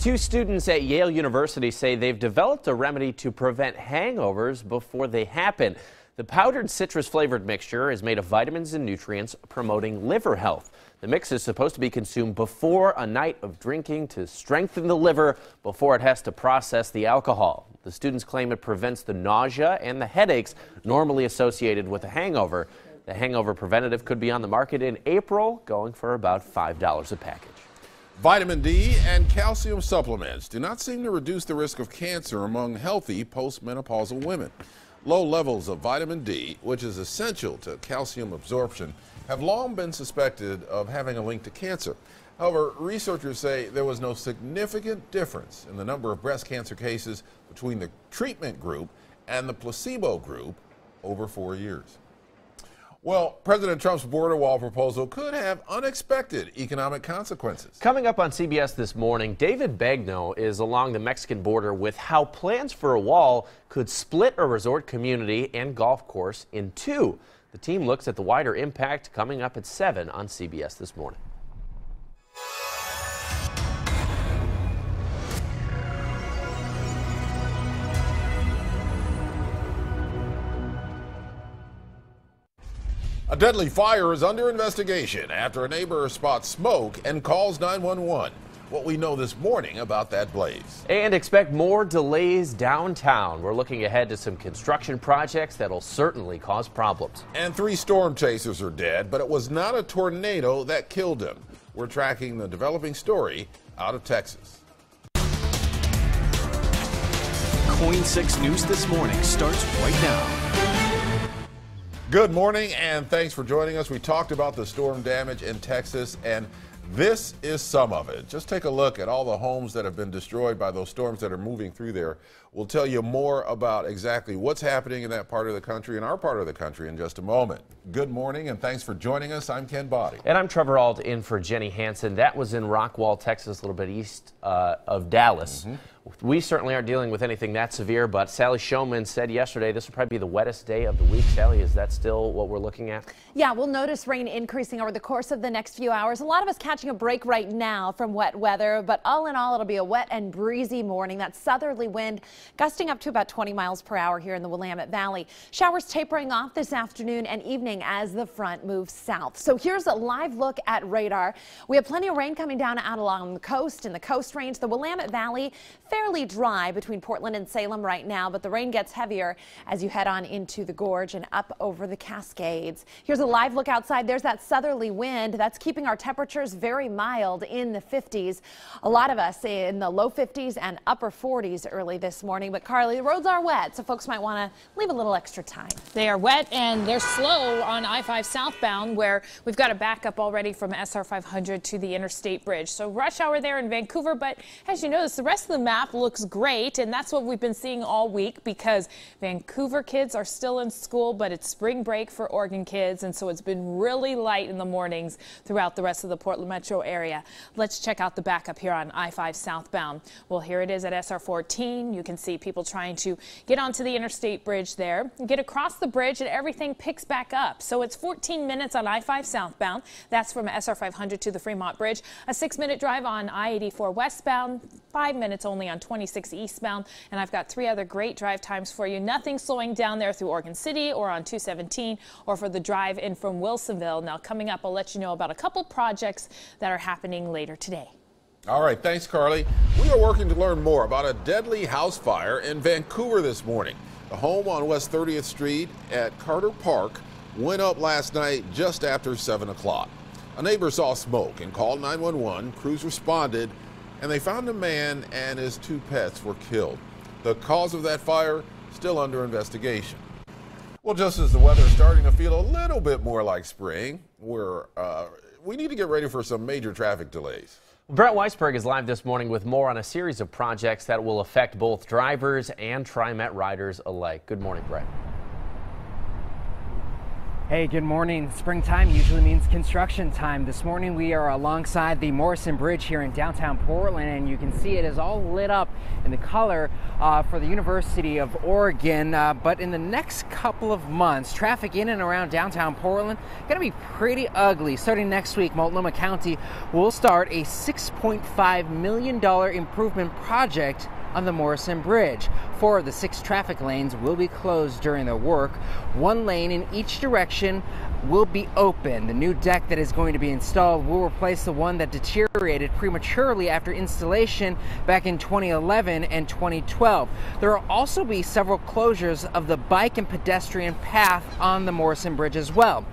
Two students at Yale University say they've developed a remedy to prevent hangovers before they happen. The powdered citrus-flavored mixture is made of vitamins and nutrients promoting liver health. The mix is supposed to be consumed before a night of drinking to strengthen the liver before it has to process the alcohol. The students claim it prevents the nausea and the headaches normally associated with a hangover. The hangover preventative could be on the market in April, going for about $5 a package. Vitamin D and calcium supplements do not seem to reduce the risk of cancer among healthy postmenopausal women. Low levels of vitamin D, which is essential to calcium absorption, have long been suspected of having a link to cancer. However, researchers say there was no significant difference in the number of breast cancer cases between the treatment group and the placebo group over 4 years. Well, President Trump's border wall proposal could have unexpected economic consequences. Coming up on CBS this morning, David Begnaud is along the Mexican border with how plans for a wall could split a resort community and golf course in two. The team looks at the wider impact coming up at 7 on CBS this morning. A deadly fire is under investigation after a neighbor spots smoke and calls 911. What we know this morning about that blaze. And expect more delays downtown. We're looking ahead to some construction projects that'll certainly cause problems. And 3 storm chasers are dead, but it was not a tornado that killed them. We're tracking the developing story out of Texas. KOIN 6 News This Morning starts right now. Good morning and thanks for joining us. We talked about the storm damage in Texas, and this is some of it. Just take a look at all the homes that have been destroyed by those storms that are moving through there. We'll tell you more about exactly what's happening in that part of the country and our part of the country in just a moment. Good morning and thanks for joining us. I'm Ken Boddy. And I'm Trevor Ault in for Jenny Hansen. That was in Rockwall, Texas, a little bit east of Dallas. We certainly aren't dealing with anything that severe, but Sally Showman said yesterday this will probably be the wettest day of the week. Sally, is that still what we're looking at? Yeah, we'll notice rain increasing over the course of the next few hours. A lot of us catching a break right now from wet weather, but all in all, it'll be a wet and breezy morning. That southerly wind gusting up to about 20 miles per hour here in the Willamette Valley. Showers tapering off this afternoon and evening as the front moves south. So here's a live look at radar. We have plenty of rain coming down out along the coast and the Coast Range. The Willamette Valley fairly dry between Portland and Salem right now, but the rain gets heavier as you head on into the gorge and up over the Cascades. Here's a live look outside. There's that southerly wind that's keeping our temperatures very mild in the 50s. A lot of us in the low 50s and upper 40s early this morning. But Carly, the roads are wet, so folks might want to leave a little extra time. They are wet and they're slow on I-5 southbound, where we've got a backup already from SR 500 to the Interstate Bridge. So rush hour there in Vancouver, but as you notice, the rest of the map looks great, and that's what we've been seeing all week because Vancouver kids are still in school, but it's spring break for Oregon kids, and so it's been really light in the mornings throughout the rest of the Portland metro area. Let's check out the backup here on I-5 southbound. Well, here it is at SR 14. You can see people trying to get onto the Interstate Bridge there, get across the bridge, and everything picks back up. So it's 14 minutes on I-5 southbound. That's from SR 500 to the Fremont Bridge. A 6-minute drive on I-84 westbound, 5 minutes only on 26 eastbound, and I've got 3 other great drive times for you. Nothing slowing down there through Oregon City or on 217 or for the drive in from Wilsonville. Now coming up, I'll let you know about a couple projects that are happening later today. All right, thanks, Carly. We are working to learn more about a deadly house fire in Vancouver this morning. The home on West 30th Street at Carter Park went up last night just after 7 o'clock. A neighbor saw smoke and called 911. Crews responded, and they found a man and his 2 pets were killed. The cause of that fire still under investigation. Well, just as the weather is starting to feel a little bit more like spring, we need to get ready for some major traffic delays. Brett Weisberg is live this morning with more on a series of projects that will affect both drivers and TriMet riders alike. Good morning, Brett. Hey, good morning. Springtime usually means construction time. This morning we are alongside the Morrison Bridge here in downtown Portland, and you can see it is all lit up in the color for the University of Oregon. But in the next couple of months, traffic in and around downtown Portland going to be pretty ugly. Starting next week, Multnomah County will start a $6.5 million improvement project on the Morrison Bridge. 4 of the 6 traffic lanes will be closed during the work. 1 lane in each direction will be open. The new deck that is going to be installed will replace the one that deteriorated prematurely after installation back in 2011 and 2012. There will also be several closures of the bike and pedestrian path on the Morrison Bridge as well.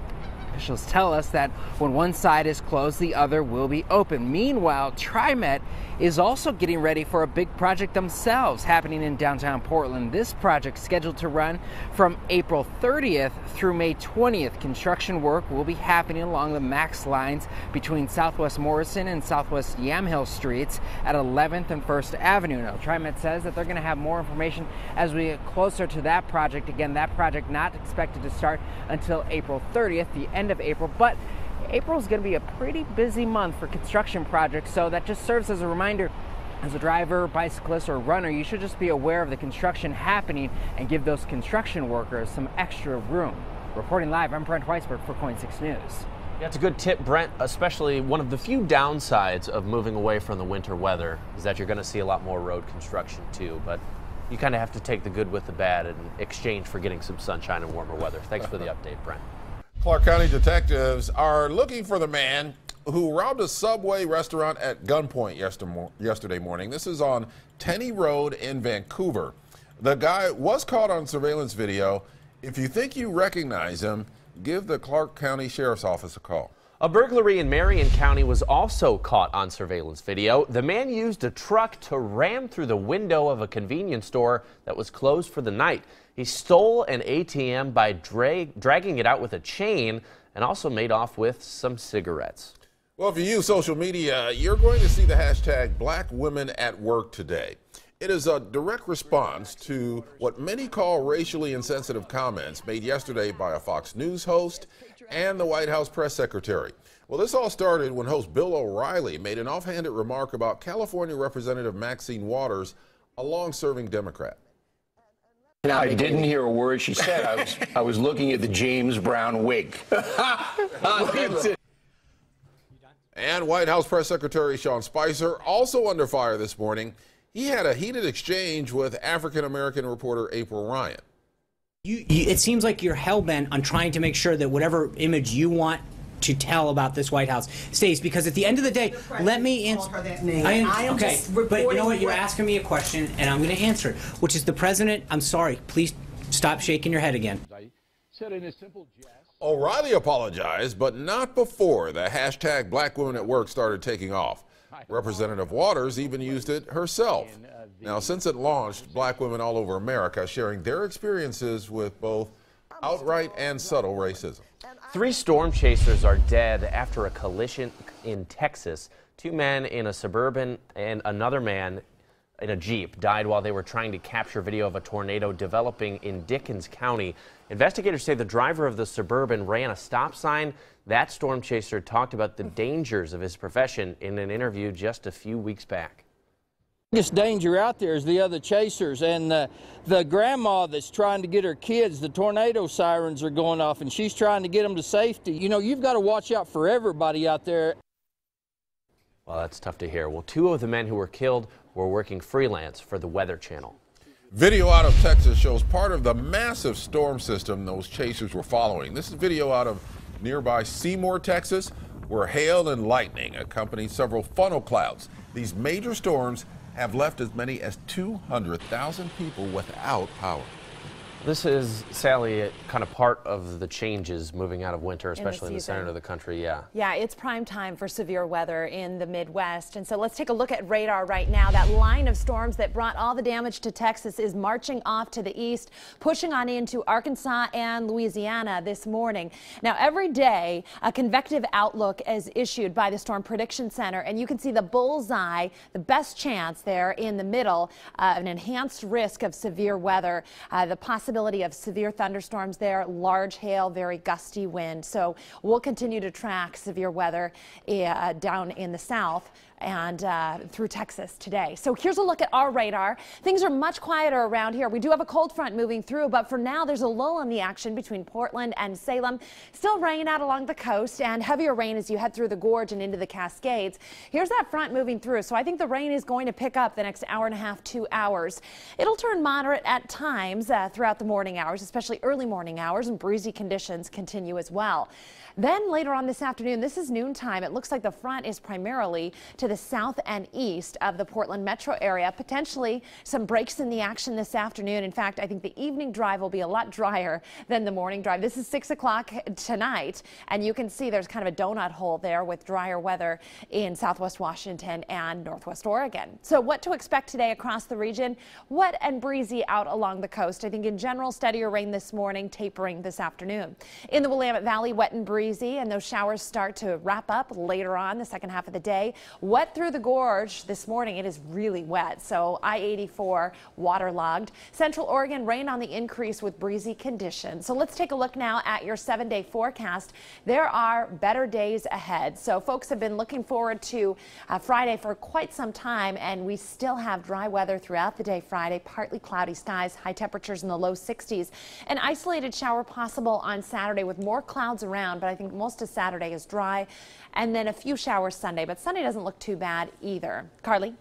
Officials tell us that when one side is closed, the other will be open. Meanwhile, TriMet is also getting ready for a big project themselves happening in downtown Portland. This project is scheduled to run from April 30th through May 20th. Construction work will be happening along the MAX lines between Southwest Morrison and Southwest Yamhill Streets at 11th and 1st Avenue. Now, TriMet says that they're going to have more information as we get closer to that project. Again, that project not expected to start until April 30th, the end of April, but April is going to be a pretty busy month for construction projects, so that just serves as a reminder. As a driver, bicyclist, or runner, you should just be aware of the construction happening and give those construction workers some extra room. Reporting live, I'm Brent Weisberg for KOIN 6 News. Yeah, it's a good tip, Brent, especially one of the few downsides of moving away from the winter weather is that you're going to see a lot more road construction too, but you kind of have to take the good with the bad in exchange for getting some sunshine and warmer weather. Thanks for the update, Brent. Clark County detectives are looking for the man who robbed a Subway restaurant at gunpoint yesterday morning. This is on Tenney Road in Vancouver. The guy was caught on surveillance video. If you think you recognize him, give the Clark County Sheriff's Office a call. A burglary in Marion County was also caught on surveillance video. The man used a truck to ram through the window of a convenience store that was closed for the night. He stole an ATM by dragging it out with a chain and also made off with some cigarettes. Well, if you use social media, you're going to see the hashtag Black Women at Work today. It is a direct response to what many call racially insensitive comments made yesterday by a Fox News host and the White House press secretary. Well, this all started when host Bill O'Reilly made an offhanded remark about California Representative Maxine Waters, a long-serving Democrat. I didn't hear a word she said. I was looking at the James Brown wig. And White House Press Secretary Sean Spicer also under fire this morning. He had a heated exchange with African-American reporter April Ryan. It seems like you're hell-bent on trying to make sure that whatever image you want to tell about this White House stays, because at the end of the day, let me answer. Okay, but you know what? You're asking me a question, and I'm going to answer it, which is the president. I'm sorry. Please stop shaking your head again. O'Reilly apologized, but not before the hashtag Black Women at Work started taking off. Representative Waters even used it herself. Now, since it launched, Black women all over America sharing their experiences with both outright and subtle racism. 3 storm chasers are dead after a collision in Texas. 2 men in a Suburban and another man in a Jeep died while they were trying to capture video of a tornado developing in Dickens County. Investigators say the driver of the Suburban ran a stop sign. That storm chaser talked about the dangers of his profession in an interview just a few weeks back. The biggest danger out there is the other chasers, and the grandma that's trying to get her kids. The tornado sirens are going off, and she's trying to get them to safety. You know, you've got to watch out for everybody out there. Well, that's tough to hear. Well, 2 of the men who were killed were working freelance for the Weather Channel. Video out of Texas shows part of the massive storm system those chasers were following. This is video out of nearby Seymour, Texas, where hail and lightning accompanied several funnel clouds. These major storms have left as many as 200,000 people without power. This is, Sally, kind of part of the changes moving out of winter, especially in the center of the country. Yeah, it's prime time for severe weather in the Midwest. And so let's take a look at radar right now. That line of storms that brought all the damage to Texas is marching off to the east, pushing on into Arkansas and Louisiana this morning. Now, every day, a convective outlook is issued by the Storm Prediction Center, and you can see the bullseye, the best chance there in the middle, an enhanced risk of severe weather, the possibility possibility of severe thunderstorms there, large hail, very gusty wind. So we'll continue to track severe weather down in the south and through Texas today. So here's a look at our radar. Things are much quieter around here. We do have a cold front moving through, but for now there's a lull in the action between Portland and Salem. Still rain out along the coast and heavier rain as you head through the gorge and into the Cascades. Here's that front moving through. So I think the rain is going to pick up the next hour and a half, 2 hours. It'll turn moderate at times throughout the morning hours, especially early morning hours, and breezy conditions continue as well. Then later on this afternoon, this is noontime. It looks like the front is primarily to the south and east of the Portland metro area. Potentially some breaks in the action this afternoon. In fact, I think the evening drive will be a lot drier than the morning drive. This is 6 o'clock tonight, and you can see there's kind of a donut hole there with drier weather in southwest Washington and northwest Oregon. So what to expect today across the region? Wet and breezy out along the coast. I think in general, steadier rain this morning, tapering this afternoon. In the Willamette Valley, wet and breezy, and those showers start to wrap up later on the second half of the day. Wet through the gorge this morning. It is really wet, so I-84 waterlogged. Central Oregon, rain on the increase with breezy conditions. So let's take a look now at your 7-day forecast. There are better days ahead. So folks have been looking forward to Friday for quite some time, and we still have dry weather throughout the day Friday. Partly cloudy skies, high temperatures in the low 60s. An isolated shower possible on Saturday with more clouds around, but I think most of Saturday is dry, and then a few showers Sunday, but Sunday doesn't look too bad either. Carly?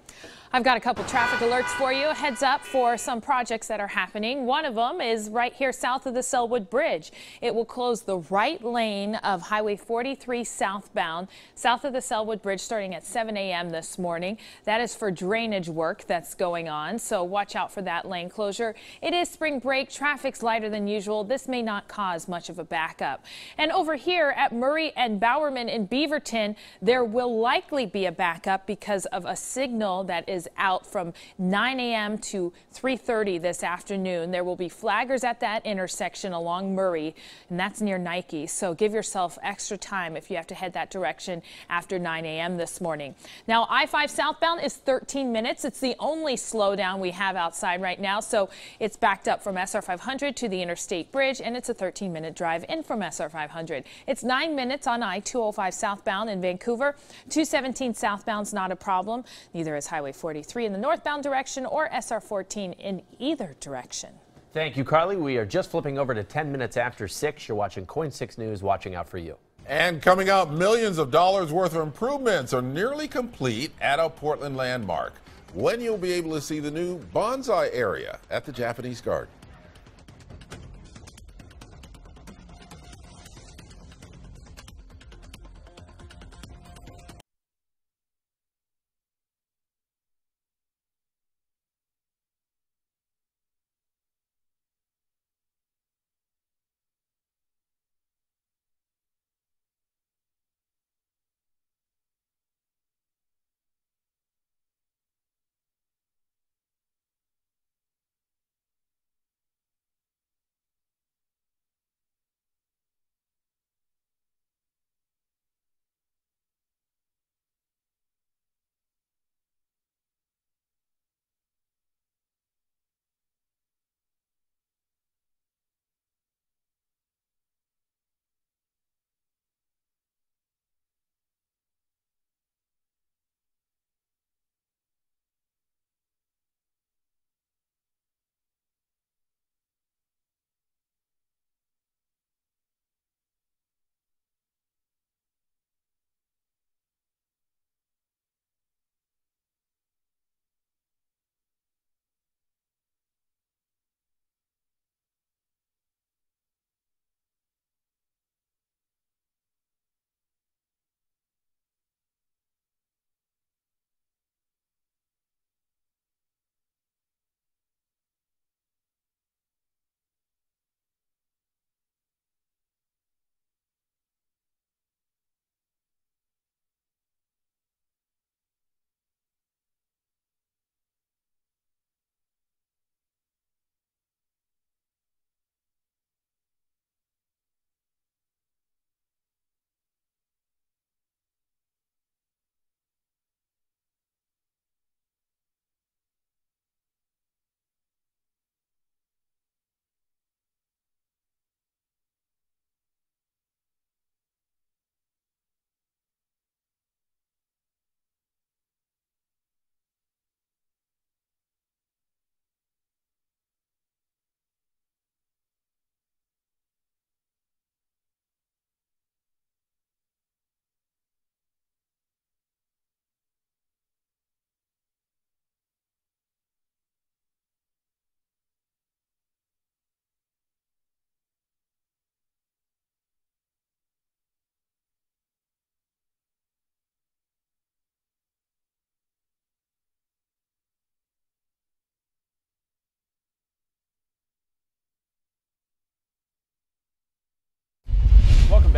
I've got a couple traffic alerts for you. Heads up for some projects that are happening. One of them is right here south of the Selwood Bridge. It will close the right lane of Highway 43 southbound, south of the Selwood Bridge, starting at 7 a.m. this morning. That is for drainage work that's going on, so watch out for that lane closure. It is spring break. Traffic's lighter than usual. This may not cause much of a backup. And over here at Murray and Bowerman in Beaverton, there will likely be a backup because of a signal that is out from 9 a.m. to 3:30 this afternoon. There will be flaggers at that intersection along Murray, and that's near Nike. So give yourself extra time if you have to head that direction after 9 a.m. this morning. Now, I-5 southbound is 13 minutes. It's the only slowdown we have outside right now. So it's backed up from SR 500 to the Interstate Bridge, and it's a 13-minute drive in from SR 500. It's 9 minutes on I-205 southbound in Vancouver. 217 southbound's not a problem. Neither is Highway 43 in the northbound direction or SR 14 in either direction. Thank you, Carly. We are just flipping over to 10 minutes after 6. You're watching KOIN 6 News, watching out for you. And coming up, millions of dollars worth of improvements are nearly complete at a Portland landmark. When you'll be able to see the new bonsai area at the Japanese Garden.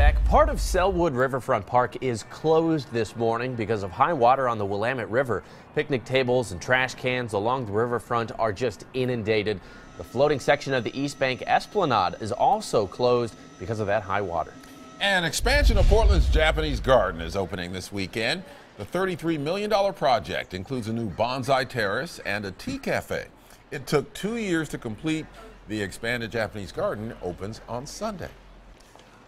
back. Part of Selwood Riverfront Park is closed this morning because of high water on the Willamette River. Picnic tables and trash cans along the riverfront are just inundated. The floating section of the East Bank Esplanade is also closed because of that high water. An expansion of Portland's Japanese Garden is opening this weekend. The $33 million project includes a new bonsai terrace and a tea cafe. It took 2 years to complete. The expanded Japanese Garden opens on Sunday.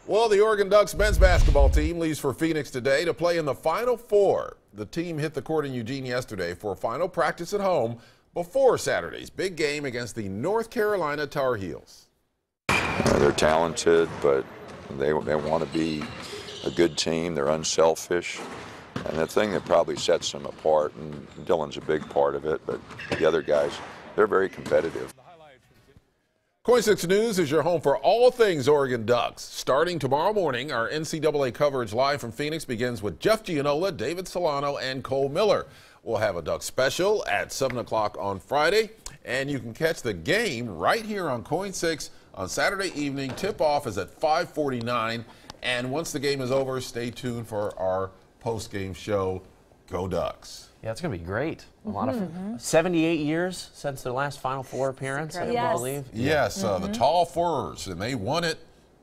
Well, the Oregon Ducks men's basketball team leaves for Phoenix today to play in the Final Four. The team hit the court in Eugene yesterday for a final practice at home before Saturday's big game against the North Carolina Tar Heels. They're talented, but they want to be a good team. They're unselfish. And the thing that probably sets them apart, and Dylan's a big part of it, but the other guys, they're very competitive. KOIN 6 News is your home for all things Oregon Ducks. Starting tomorrow morning, our NCAA coverage live from Phoenix begins with Jeff Gianola, David Solano, and Cole Miller. We'll have a Duck special at 7 o'clock on Friday, and you can catch the game right here on KOIN 6 on Saturday evening. Tip-off is at 5:49, and once the game is over, stay tuned for our post-game show. Go Ducks. Yeah, it's going to be great. A lot of 78 years since their last Final Four appearance, I believe. Yes, the Tall Forwarders, and they won it.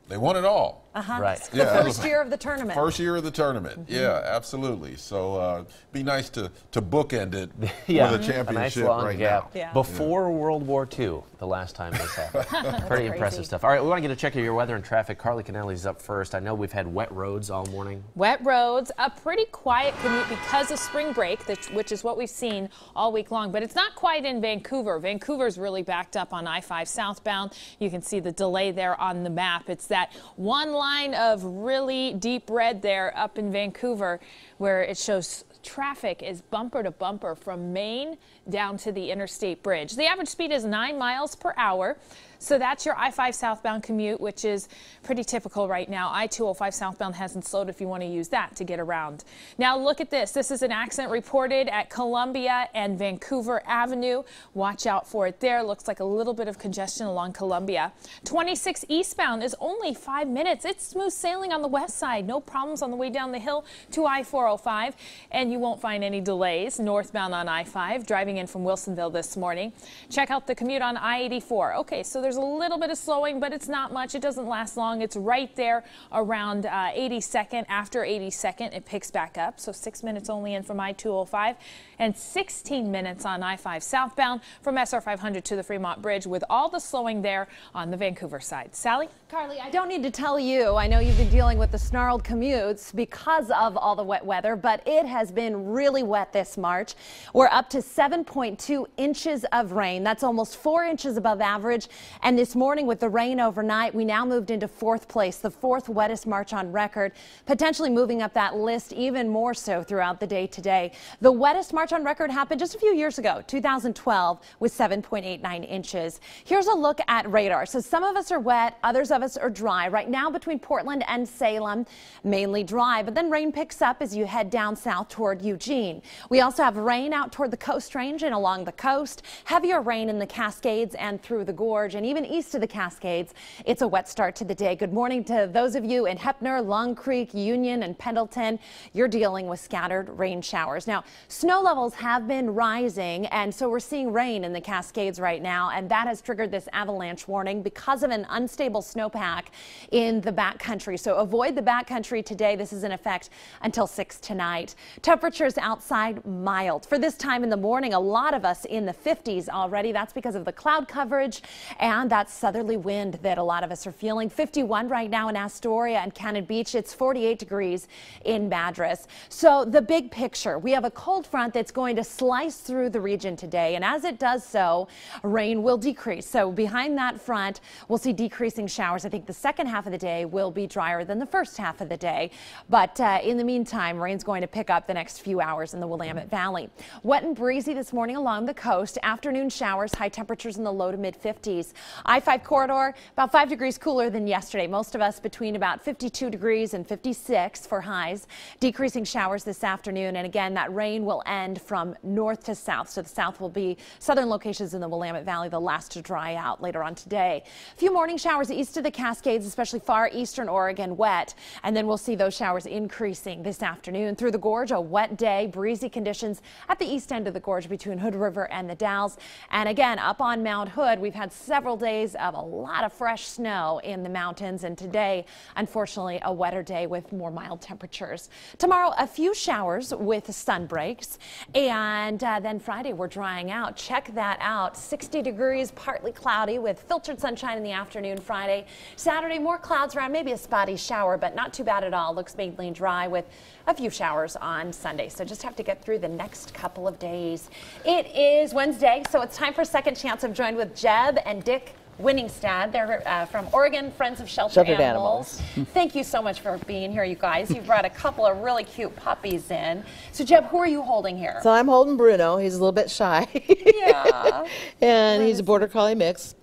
They won it all. Right. The first year of the tournament. First year of the tournament. Yeah, absolutely. So be nice to bookend it with a championship a nice long right gap. now. Yeah. Before World War II, the last time this happened. Pretty impressive stuff. All right, we want to get a check of your weather and traffic. Carly Kennelly's up first. I know we've had wet roads all morning. Wet roads, a pretty quiet commute because of spring break, which is what we've seen all week long. But it's not quiet in Vancouver. Vancouver's really backed up on I-5 southbound. You can see the delay there on the map. It's that one line of really deep red there up in Vancouver where it shows traffic is bumper to bumper from Maine down to the Interstate Bridge. The average speed is 9 miles per hour. So that's your I-5 southbound commute, which is pretty typical right now. I-205 southbound hasn't slowed if you want to use that to get around. Now look at this. This is an accident reported at Columbia and Vancouver Avenue. Watch out for it there. Looks like a little bit of congestion along Columbia. 26 eastbound is only 5 minutes. It's smooth sailing on the west side. No problems on the way down the hill to I-405. And you won't find any delays northbound on I-5 driving in from Wilsonville this morning. Check out the commute on I-84. Okay, so there's a little bit of slowing, but it's not much. It doesn't last long. It's right there around 82nd. After 82nd, it picks back up. So 6 minutes only in from I-205 and 16 minutes on I-5 southbound from SR 500 to the Fremont Bridge with all the slowing there on the Vancouver side. Sally? Carly, I don't need to tell you. I know you've been dealing with the snarled commutes because of all the wet weather, but it has been really wet this March. We're up to 7.2 inches of rain. That's almost 4 inches above average. And this morning with the rain overnight, we now moved into 4th place, the 4th wettest March on record, potentially moving up that list even more so throughout the day today. The wettest March on record happened just a few years ago, 2012, with 7.89 inches. Here's a look at radar. So some of us are wet, others of us are dry. Right now between Portland and Salem, mainly dry, but then rain picks up as you head down south toward Eugene. We also have rain out toward the Coast Range and along the coast, heavier rain in the Cascades and through the gorge, and even east of the Cascades. It's a wet start to the day. Good morning to those of you in Heppner, Long Creek, Union, and Pendleton. You're dealing with scattered rain showers. Now, snow levels have been rising, and so we're seeing rain in the Cascades right now, and that has triggered this avalanche warning because of an unstable snowpack in the backcountry. So avoid the backcountry today. This is in effect until 6 tonight. Temperatures outside mild. For this time in the morning, a lot of us in the 50s already. That's because of the cloud coverage and that southerly wind that a lot of us are feeling. 51 right now in Astoria and Cannon Beach. It's 48 degrees in Madras. So the big picture, we have a cold front that's going to slice through the region today, and as it does so, rain will decrease. So behind that front, we'll see decreasing showers. I think the second half of the day will be drier than the first half of the day, but in the meantime, rain's going to pick up the next few hours in the Willamette Valley. Wet and breezy this morning along the coast. Afternoon showers, high temperatures in the low to mid 50s. I-5 corridor, about 5 degrees cooler than yesterday. Most of us between about 52 degrees and 56 for highs. Decreasing showers this afternoon, and again, that rain will end from north to south. So the south will be southern locations in the Willamette Valley, the last to dry out later on today. A few morning showers east of the the Cascades, especially far eastern Oregon, wet. And then we'll see those showers increasing this afternoon. Through the gorge, a wet day, breezy conditions at the east end of the gorge between Hood River and the Dalles. And again, up on Mount Hood, we've had several days of a lot of fresh snow in the mountains. And today, unfortunately, a wetter day with more mild temperatures. Tomorrow, a few showers with sun breaks. And then Friday, we're drying out. Check that out. 60 degrees, partly cloudy with filtered sunshine in the afternoon Friday. Saturday, more clouds around, maybe a spotty shower, but not too bad at all. Looks mainly dry with a few showers on Sunday. So just have to get through the next couple of days. It is Wednesday, so it's time for Second Chance. I'm joined with Jeb and Dick Winningstad. They're from Oregon Friends of Sheltered Animals. Thank you so much for being here, you guys. You've brought a couple of really cute puppies in. So, Jeb, who are you holding here? So I'm holding Bruno. He's a little bit shy. Yeah. And he's a Border Collie mix.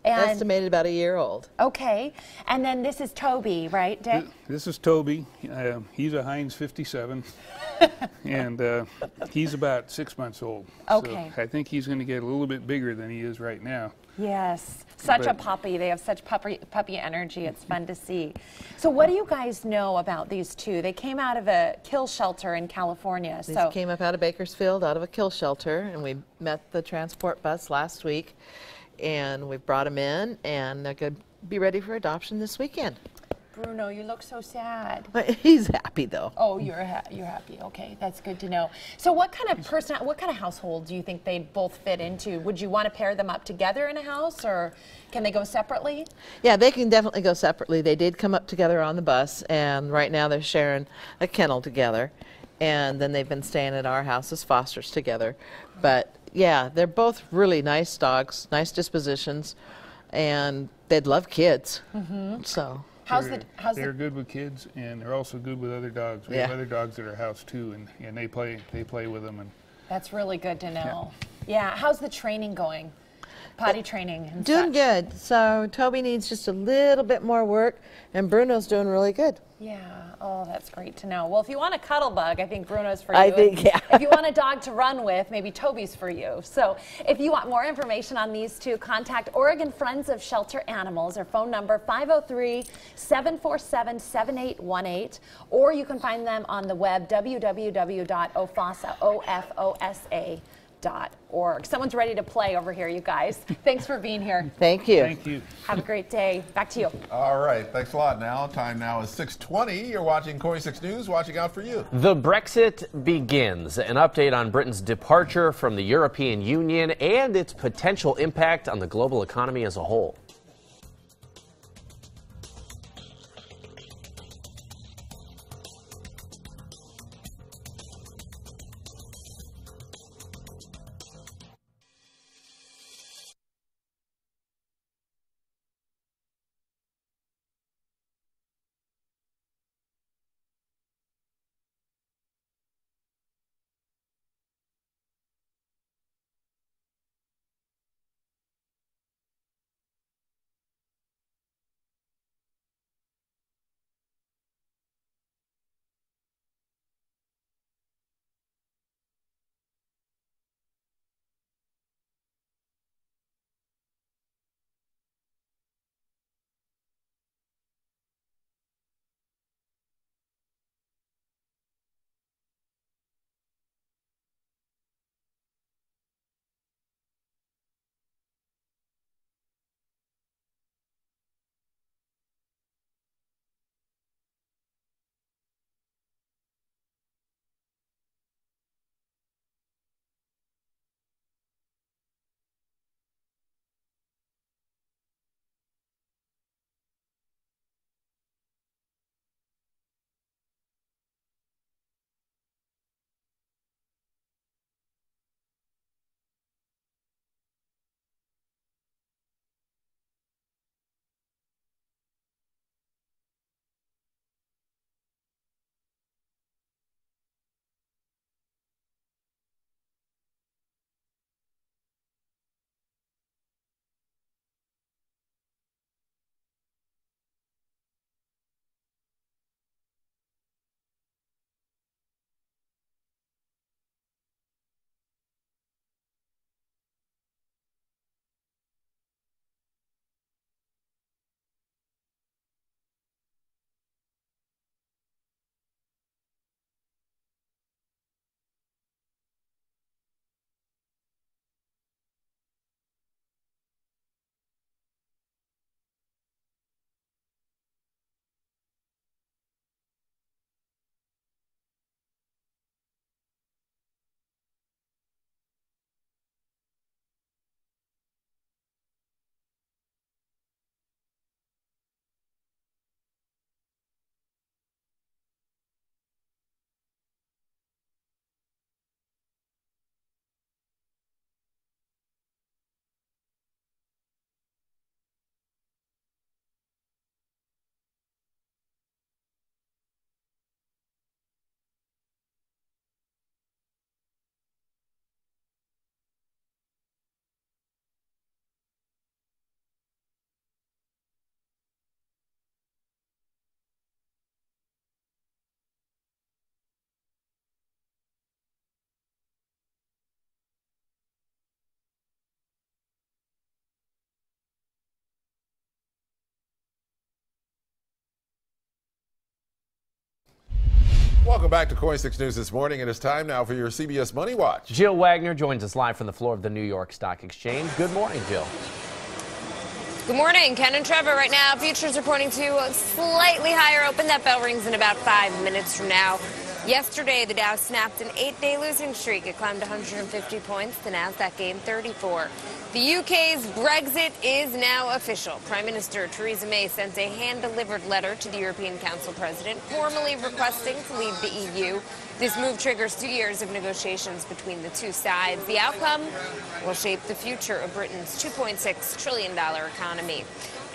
And estimated about a year old. Okay. And then this is Toby, right, Dick? This is Toby. He's a Heinz 57. And he's about 6 months old. Okay. So I think he's going to get a little bit bigger than he is right now. Yes, such a puppy. They have such puppy energy. It's fun to see. So what do you guys know about these two? They came out of a kill shelter in California. These came up out of Bakersfield, out of a kill shelter, and we met the transport bus last week, and we brought them in, and they're going to be ready for adoption this weekend. Bruno, you look so sad. He's happy though. Oh, you're happy. Okay, that's good to know. So, what kind of household do you think they'd both fit into? Would you want to pair them up together in a house, or can they go separately? Yeah, they can definitely go separately. They did come up together on the bus, and right now they're sharing a kennel together, and then they've been staying at our house as fosters together. But yeah, they're both really nice dogs, nice dispositions, and they'd love kids. Mm-hmm. So. They're good with kids, and they're also good with other dogs. We have other dogs at our house too, and they play with them. And that's really good to know. Yeah. How's the training going? Potty training and doing good. So Toby needs just a little bit more work, and Bruno's doing really good. Yeah. Oh, that's great to know. Well, if you want a cuddle bug, I think Bruno's for you. I think, yeah. If you want a dog to run with, maybe Toby's for you. So if you want more information on these two, contact Oregon Friends of Shelter Animals. Their phone number 503-747-7818, or you can find them on the web www.ofosa.org. Someone's ready to play over here, you guys. Thanks for being here. Thank you. Thank you. Have a great day. Back to you. All right. Thanks a lot. Now, time now is 6:20. You're watching KORY 6 News, watching out for you. The Brexit begins. An update on Britain's departure from the European Union and its potential impact on the global economy as a whole. Welcome back to KOIN 6 News this morning. It is time now for your CBS Money Watch. Jill Wagner joins us live from the floor of the New York Stock Exchange. Good morning, Jill. Good morning, Ken and Trevor. Right now, futures are pointing to a slightly higher open. That bell rings in about 5 minutes from now. Yesterday, the Dow snapped an 8-day losing streak. It climbed 150 points. The Nasdaq gained 34. The UK's Brexit is now official. Prime Minister Theresa May sent a hand-delivered letter to the European Council president, formally requesting to leave the EU. This move triggers 2 years of negotiations between the two sides. The outcome will shape the future of Britain's $2.6 trillion economy.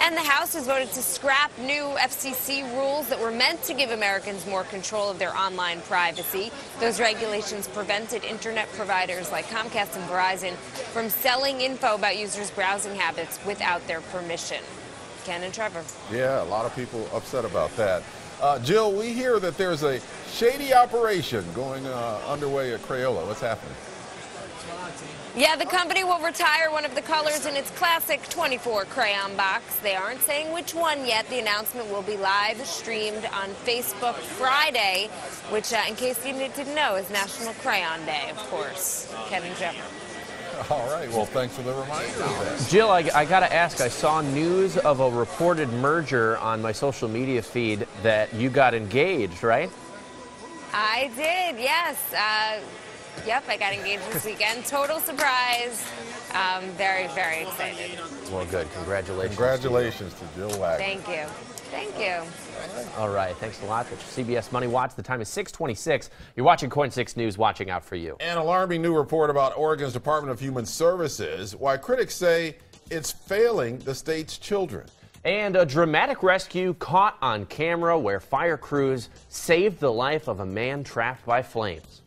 And the House has voted to scrap new FCC rules that were meant to give Americans more control of their online privacy. Those regulations prevented internet providers like Comcast and Verizon from selling info about users' browsing habits without their permission. Ken and Trevor. Yeah, a lot of people upset about that. Jill, we hear that there's a shady operation going underway at Crayola. What's happening? Yeah, the company will retire one of the colors in its classic 24 crayon box. They aren't saying which one yet. The announcement will be live streamed on Facebook Friday, which, in case you didn't know, is National Crayon Day, of course. Kevin Jeffrey. All right, well, thanks for the reminder of that. Jill, I got to ask, I saw news of a reported merger on my social media feed that you got engaged, right? I did, yes. Yep, I got engaged this weekend. Total surprise. Very, very excited. Well, good. Congratulations. Congratulations to Jill Wagner. Thank you. Thank you. All right. Thanks a lot. That's your CBS Money Watch. The time is 6:26. You're watching KOIN 6 News, watching out for you. An alarming new report about Oregon's Department of Human Services, why critics say it's failing the state's children. And a dramatic rescue caught on camera where fire crews saved the life of a man trapped by flames.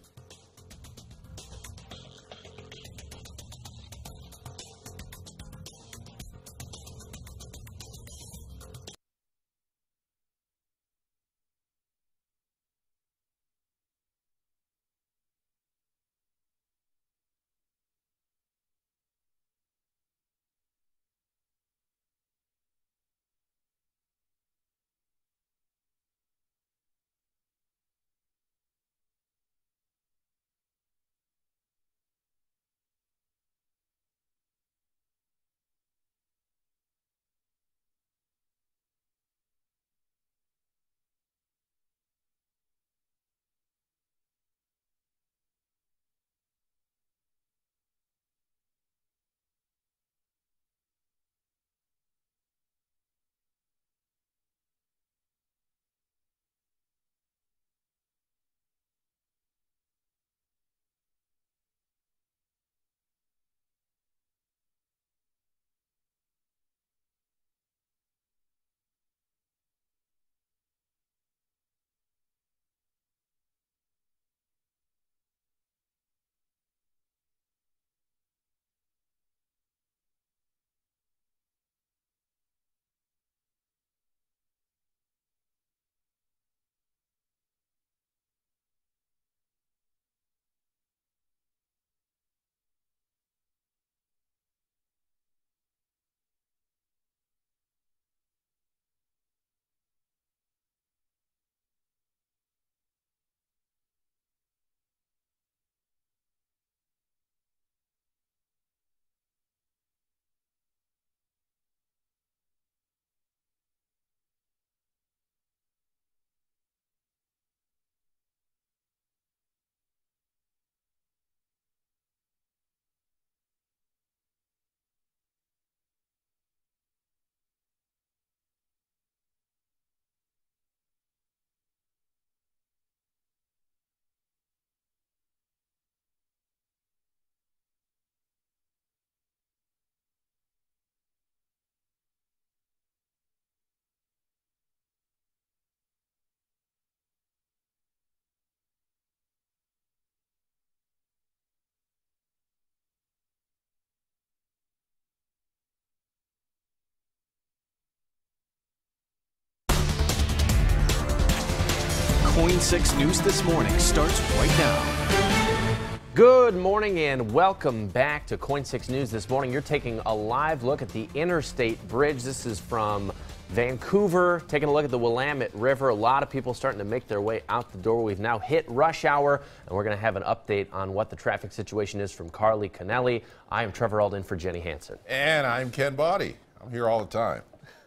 KOIN 6 News This Morning starts right now. Good morning and welcome back to KOIN 6 News This Morning. You're taking a live look at the Interstate Bridge. This is from Vancouver, taking a look at the Willamette River. A lot of people starting to make their way out the door. We've now hit rush hour, and we're going to have an update on what the traffic situation is from Carly Cannelli. I am Trevor Alden for Jenny Hansen. And I'm Ken Body. I'm here all the time.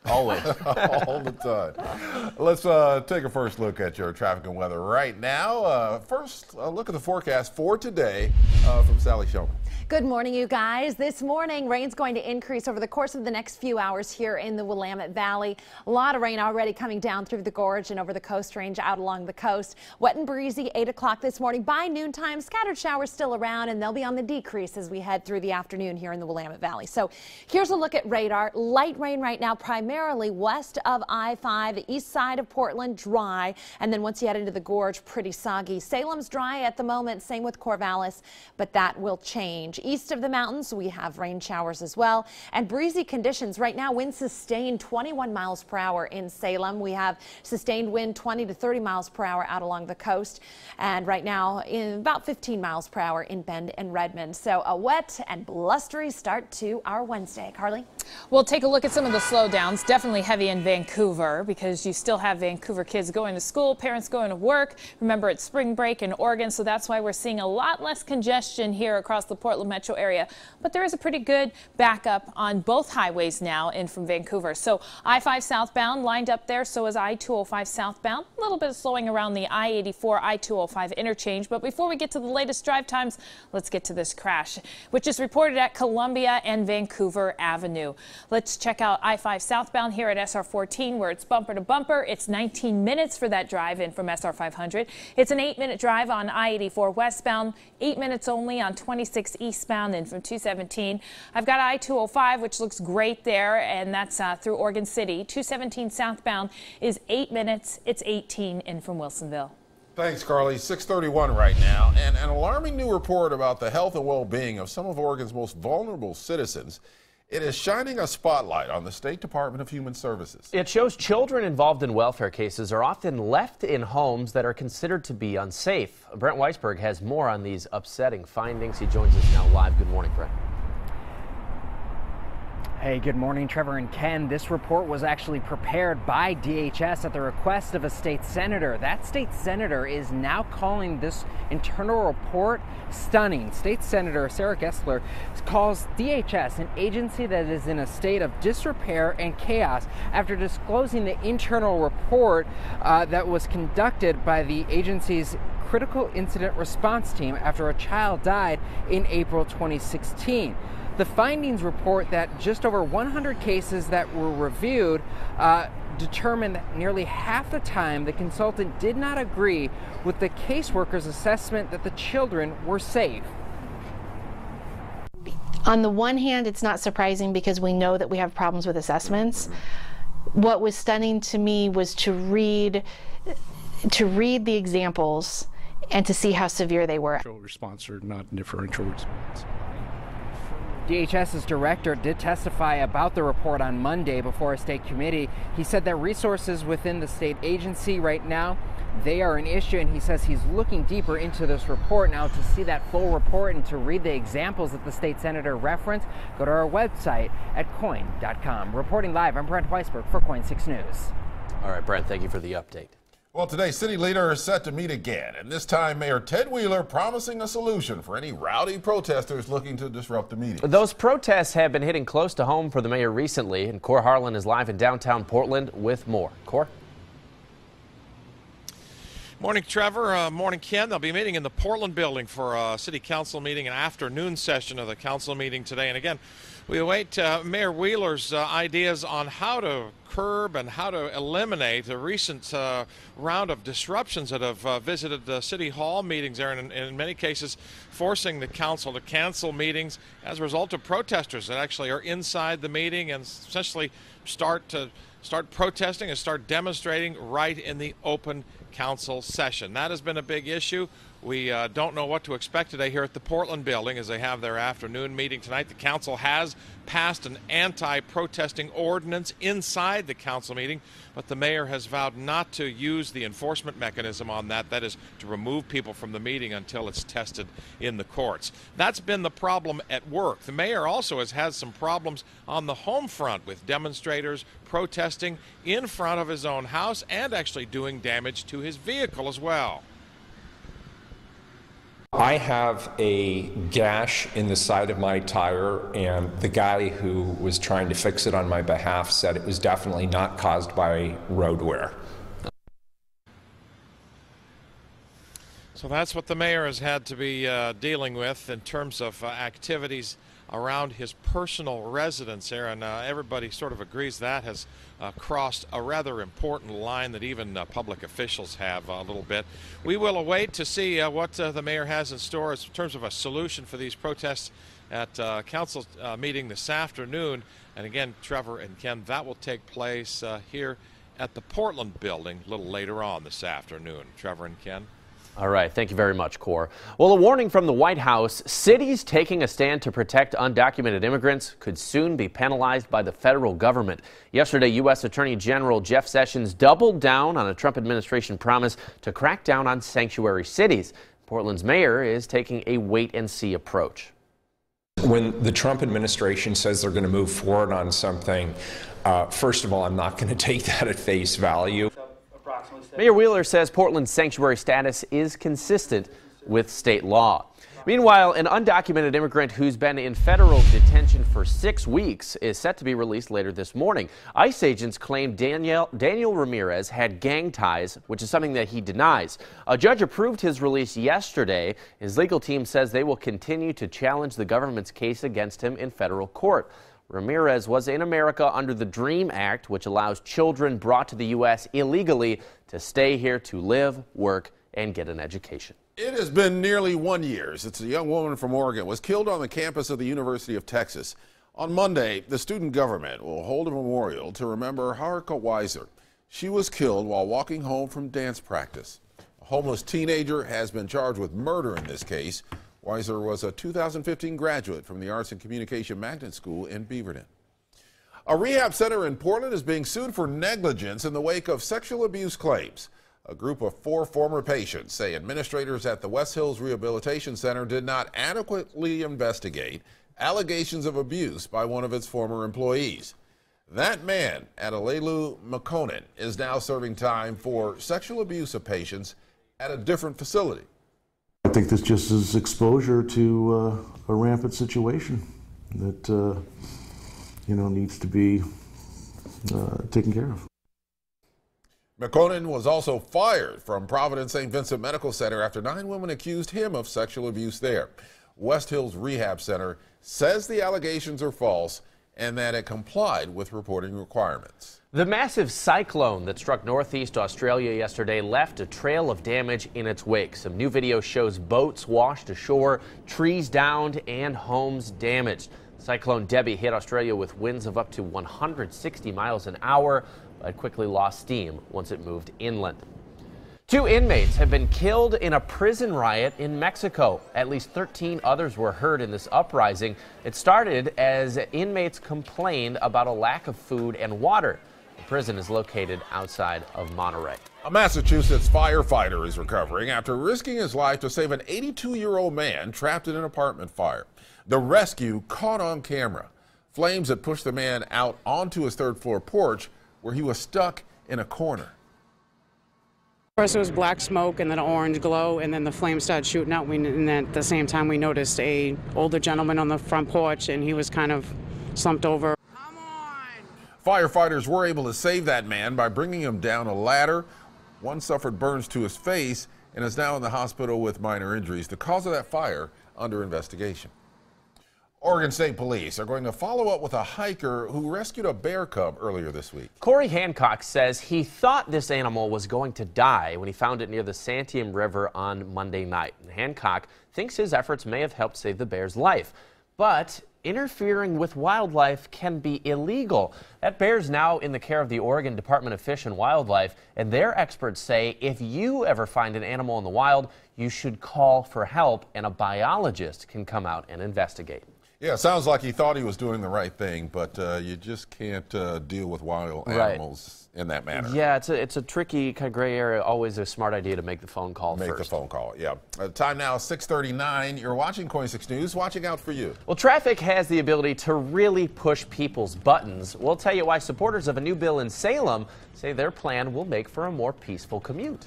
Always. All the time. Let's take a first look at your traffic and weather right now. First, a look at the forecast for today from Sally Showman. Good morning, you guys. This morning, rain's going to increase over the course of the next few hours here in the Willamette Valley. A lot of rain already coming down through the gorge and over the Coast Range out along the coast. Wet and breezy, 8 o'clock this morning. By noontime, scattered showers still around, and they'll be on the decrease as we head through the afternoon here in the Willamette Valley. So here's a look at radar. Light rain right now, primarily west of I-5, the east side of Portland, dry. And then once you head into the gorge, pretty soggy. Salem's dry at the moment, same with Corvallis, but that will change. East of the mountains, we have rain showers as well, and breezy conditions right now. Wind sustained 21 miles per hour in Salem. We have sustained wind 20 to 30 miles per hour out along the coast, and right now in about 15 miles per hour in Bend and Redmond. So a wet and blustery start to our Wednesday. Carly? We'll take a look at some of the slowdowns. Definitely heavy in Vancouver because you still have Vancouver kids going to school, parents going to work. Remember, it's spring break in Oregon, so that's why we're seeing a lot less congestion here across the Portland metro area. But there is a pretty good backup on both highways now in from Vancouver. So I-5 southbound lined up there, so is I-205 southbound. A little bit of slowing around the I-84, I-205 interchange. But before we get to the latest drive times, let's get to this crash, which is reported at Columbia and Vancouver Avenue. Let's check out I-5 southbound here at SR 14, where it's bumper to bumper. It's 19 minutes for that drive in from SR 500. It's an 8-minute drive on I-84 westbound, 8 minutes only on 26 eastbound and from 217. I've got I-205, which looks great there, and that's through Oregon City. 217 southbound is 8 minutes. It's 18 in from Wilsonville. Thanks, Carly. 6:31 right now, and an alarming new report about the health and well-being of some of Oregon's most vulnerable citizens. It is shining a spotlight on the State Department of Human Services. It shows children involved in welfare cases are often left in homes that are considered to be unsafe. Brent Weisberg has more on these upsetting findings. He joins us now live. Good morning, Brent. Hey, good morning, Trevor and Ken. This report was actually prepared by DHS at the request of a state senator. That state senator is now calling this internal report stunning. State Senator Sarah Gessler calls DHS an agency that is in a state of disrepair and chaos after disclosing the internal report that was conducted by the agency's Critical Incident Response Team after a child died in April 2016. The findings report that just over 100 cases that were reviewed determined that nearly half the time the consultant did not agree with the caseworker's assessment that the children were safe. On the one hand, it's not surprising because we know that we have problems with assessments. What was stunning to me was to read the examples and to see how severe they were. Response or not differential response. DHS's director did testify about the report on Monday before a state committee. He said that resources within the state agency right now, they are an issue, and he says he's looking deeper into this report now to see that full report and to read the examples that the state senator referenced. Go to our website at KOIN.com. Reporting live, I'm Brent Weisberg for KOIN 6 News. All right, Brent, thank you for the update. Well, today, city leaders are set to meet again, and this time Mayor Ted Wheeler promising a solution for any rowdy protesters looking to disrupt the meeting. Those protests have been hitting close to home for the mayor recently, and Cor Harlan is live in downtown Portland with more. Cor? Morning, Trevor. Morning, Ken. They'll be meeting in the Portland building for a city council meeting, an afternoon session of the council meeting today. And again, we await Mayor Wheeler's ideas on how to curb and how to eliminate a recent round of disruptions that have visited the City Hall meetings there, and in many cases forcing the council to cancel meetings as a result of protesters that actually are inside the meeting and essentially start protesting and start demonstrating right in the open council session. That has been a big issue. We don't know what to expect today here at the Portland building as they have their afternoon meeting tonight. The council has passed an anti-protesting ordinance inside the council meeting, but the mayor has vowed not to use the enforcement mechanism on that. That is to remove people from the meeting until it's tested in the courts. That's been the problem at work. The mayor also has had some problems on the home front with demonstrators protesting in front of his own house and actually doing damage to his vehicle as well. I have a gash in the side of my tire, and the guy who was trying to fix it on my behalf said it was definitely not caused by road wear. So that's what the mayor has had to be dealing with in terms of activities around his personal residence there, and everybody sort of agrees that has crossed a rather important line that even public officials have a little bit. We will await to see what the mayor has in store in terms of a solution for these protests at council meeting this afternoon. And again, Trevor and Ken, that will take place here at the Portland building a little later on this afternoon. Trevor and Ken. All right. Thank you very much, Cor. Well, a warning from the White House. Cities taking a stand to protect undocumented immigrants could soon be penalized by the federal government. Yesterday, U.S. Attorney General Jeff Sessions doubled down on a Trump administration promise to crack down on sanctuary cities. Portland's mayor is taking a wait-and-see approach. When the Trump administration says they're going to move forward on something, first of all, I'm not going to take that at face value. Mayor Wheeler says Portland's sanctuary status is consistent with state law. Meanwhile, an undocumented immigrant who's been in federal detention for 6 weeks is set to be released later this morning. ICE agents claim Daniel Ramirez had gang ties, which is something that he denies. A judge approved his release yesterday. His legal team says they will continue to challenge the government's case against him in federal court. Ramirez was in America under the DREAM Act, which allows children brought to the U.S. illegally to stay here to live, work, and get an education. It has been nearly 1 year since a young woman from Oregon was killed on the campus of the University of Texas. On Monday, the student government will hold a memorial to remember Haruka Weiser. She was killed while walking home from dance practice. A homeless teenager has been charged with murder in this case. Weiser was a 2015 graduate from the Arts and Communication Magnet School in Beaverton. A rehab center in Portland is being sued for negligence in the wake of sexual abuse claims. A group of 4 former patients say administrators at the West Hills Rehabilitation Center did not adequately investigate allegations of abuse by one of its former employees. That man, Adelalu Makonnen, is now serving time for sexual abuse of patients at a different facility. I think this just is exposure to a rampant situation that needs to be taken care of. Makonnen was also fired from Providence St. Vincent Medical Center after 9 women accused him of sexual abuse there. West Hills Rehab Center says the allegations are false and that it complied with reporting requirements. The massive cyclone that struck northeast Australia yesterday left a trail of damage in its wake. Some new video shows boats washed ashore, trees downed, and homes damaged. Cyclone Debbie hit Australia with winds of up to 160 miles an hour, but quickly lost steam once it moved inland. 2 inmates have been killed in a prison riot in Mexico. At least 13 others were hurt in this uprising. It started as inmates complained about a lack of food and water. The prison is located outside of Monterey. A Massachusetts firefighter is recovering after risking his life to save an 82-year-old man trapped in an apartment fire. The rescue caught on camera. Flames had pushed the man out onto his 3rd-floor porch where he was stuck in a corner. First it was black smoke and then an orange glow, and then the flames started shooting out. And then at the same time we noticed a older gentleman on the front porch, and he was kind of slumped over. Firefighters were able to save that man by bringing him down a ladder. One suffered burns to his face and is now in the hospital with minor injuries. The cause of that fire under investigation. Oregon State Police are going to follow up with a hiker who rescued a bear cub earlier this week. Corey Hancock says he thought this animal was going to die when he found it near the Santiam River on Monday night. And Hancock thinks his efforts may have helped save the bear's life. But interfering with wildlife can be illegal. That bear's now in the care of the Oregon Department of Fish and Wildlife, and their experts say if you ever find an animal in the wild, you should call for help, and a biologist can come out and investigate. Yeah, it sounds like he thought he was doing the right thing, but you just can't deal with wild animals in that manner. Yeah, it's a tricky kind of gray area. Always a smart idea to make the phone call first. Make the phone call, yeah. Time now, 6:39. You're watching KOIN 6 News, watching out for you. Well, traffic has the ability to really push people's buttons. We'll tell you why supporters of a new bill in Salem say their plan will make for a more peaceful commute.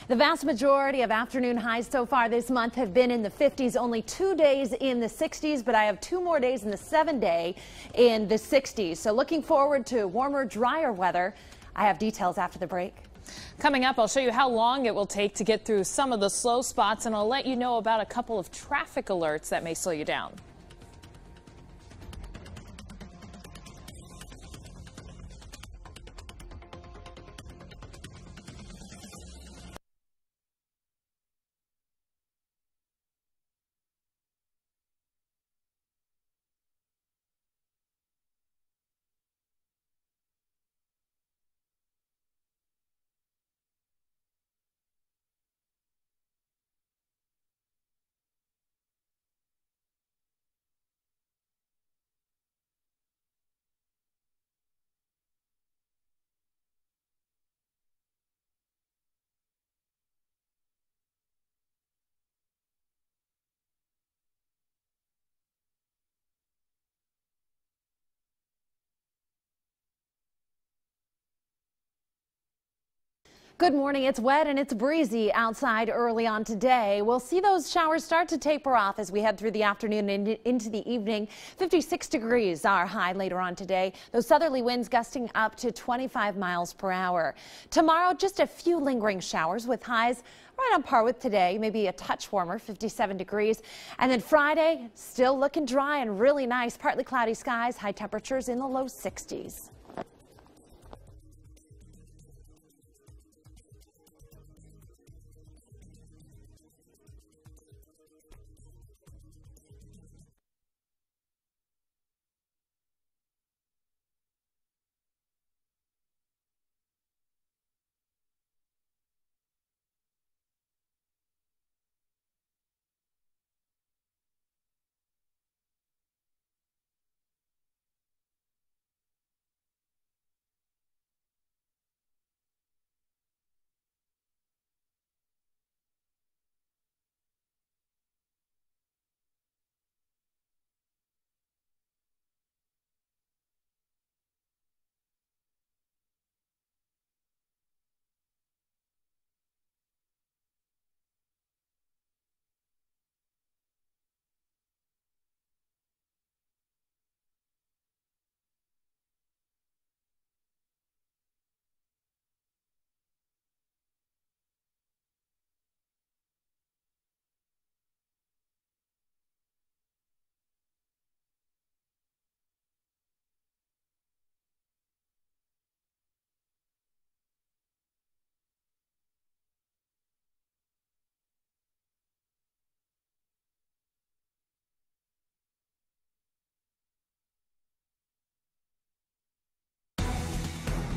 The vast majority of afternoon highs so far this month have been in the 50s, only 2 days in the 60s, but I have 2 more days in the 7-day in the 60s. So looking forward to warmer, drier weather. I have details after the break. Coming up, I'll show you how long it will take to get through some of the slow spots, and I'll let you know about a couple of traffic alerts that may slow you down. Good morning. It's wet and it's breezy outside early on today. We'll see those showers start to taper off as we head through the afternoon and into the evening. 56 degrees our high later on today. Those southerly winds gusting up to 25 miles per hour. Tomorrow, just a few lingering showers with highs right on par with today, maybe a touch warmer, 57 degrees. And then Friday, still looking dry and really nice. Partly cloudy skies, high temperatures in the low 60s.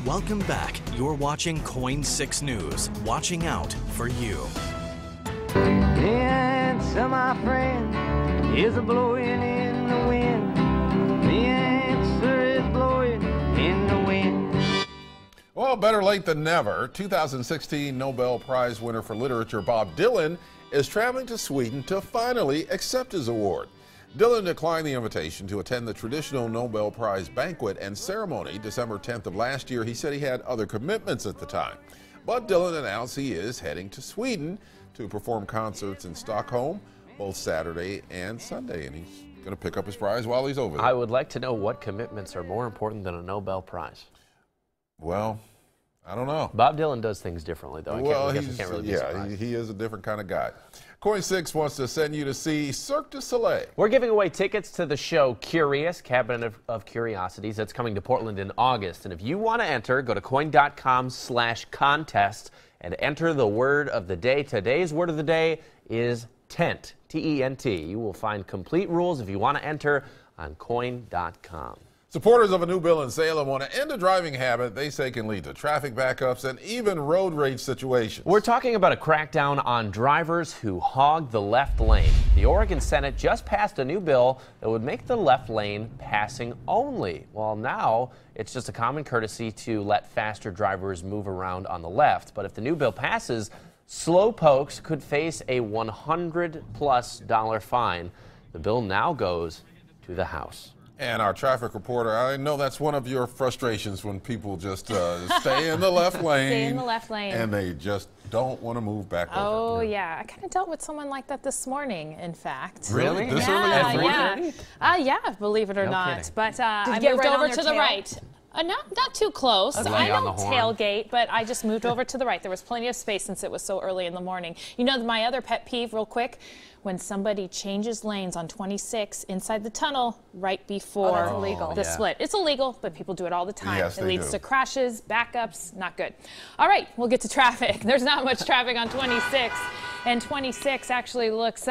Welcome back. You're watching KOIN 6 News, watching out for you. The answer, my friend, is a blowing in the wind. The answer is blowing in the wind. Well, better late than never. 2016 Nobel Prize winner for literature Bob Dylan is traveling to Sweden to finally accept his award. Dylan declined the invitation to attend the traditional Nobel Prize banquet and ceremony December 10th of last year. He said he had other commitments at the time. But Dylan announced he is heading to Sweden to perform concerts in Stockholm both Saturday and Sunday, and he's going to pick up his prize while he's over there. I would like to know what commitments are more important than a Nobel Prize. Well, I don't know. Bob Dylan does things differently, though. Well, I guess we can't really be surprised. he is a different kind of guy. KOIN 6 wants to send you to see Cirque du Soleil. We're giving away tickets to the show Curious, Cabinet of Curiosities. That's coming to Portland in August. And if you want to enter, go to KOIN.com/contest and enter the word of the day. Today's word of the day is tent, T-E-N-T. You will find complete rules if you want to enter on KOIN.com. Supporters of a new bill in Salem want to end a driving habit they say can lead to traffic backups and even road rage situations. We're talking about a crackdown on drivers who hog the left lane. The Oregon Senate just passed a new bill that would make the left lane passing only. Well, now it's just a common courtesy to let faster drivers move around on the left. But if the new bill passes, slow pokes could face a $100+ fine. The bill now goes to the House. And our traffic reporter, I know that's one of your frustrations when people just stay in the left lane. Stay in the left lane. And they just don't want to move back over. Oh, yeah. I kind of dealt with someone like that this morning, in fact. Really? This early at 4:30? Yeah, believe it or not. kidding. But I get moved right on over their to the tail? right. Not too close. Okay. I On the don't horn. tailgate, but I just moved over to the right. There was plenty of space since it was so early in the morning. You know, my other pet peeve, real quick, when somebody changes lanes on 26 inside the tunnel right before that's illegal. the split. It's illegal, but people do it all the time. Yes, it they leads do. to crashes, backups, not good. All right, we'll get to traffic. There's not much traffic on 26, and 26 actually looks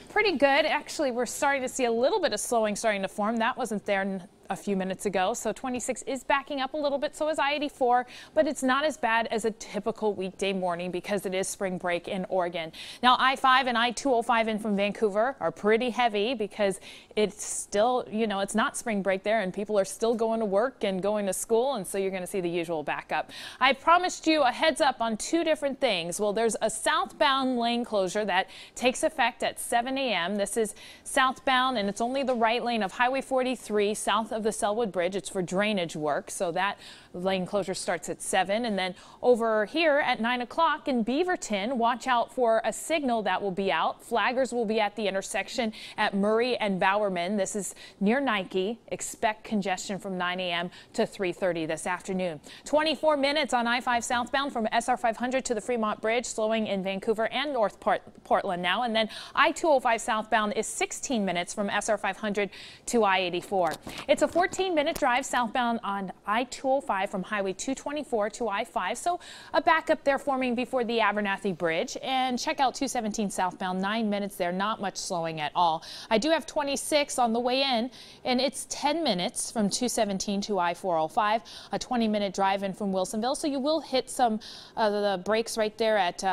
pretty good. Actually, we're starting to see a little bit of slowing starting to form. That wasn't there a few minutes ago. So 26 is backing up a little bit, so is I-84, but it's not as bad as a typical weekday morning because it is spring break in Oregon. Now, I-5 and I-205 in from Vancouver are pretty heavy because it's still, you know, it's not spring break there and people are still going to work and going to school, and so you're going to see the usual backup. I promised you a heads up on two different things. Well, there's a southbound lane closure that takes effect at 7 a.m. This is southbound, and it's only the right lane of Highway 43 south of the Selwood Bridge. It's for drainage work, so that lane closure starts at 7. And then over here at 9 o'clock in Beaverton, watch out for a signal that will be out. Flaggers will be at the intersection at Murray and Bowerman. This is near Nike. Expect congestion from 9 a.m. to 3:30 this afternoon. 24 minutes on I-5 southbound from SR 500 to the Fremont Bridge, slowing in Vancouver and North Portland now. And then I-205 southbound is 16 minutes from SR 500 to I-84. It's a 14-minute drive southbound on I-205 from Highway 224 to I-5, so a backup there forming before the Abernathy Bridge. And check out 217 southbound, 9 minutes there, not much slowing at all. I do have 26 on the way in, and it's 10 minutes from 217 to I-405, a 20-minute drive in from Wilsonville, so you will hit some of the brakes right there at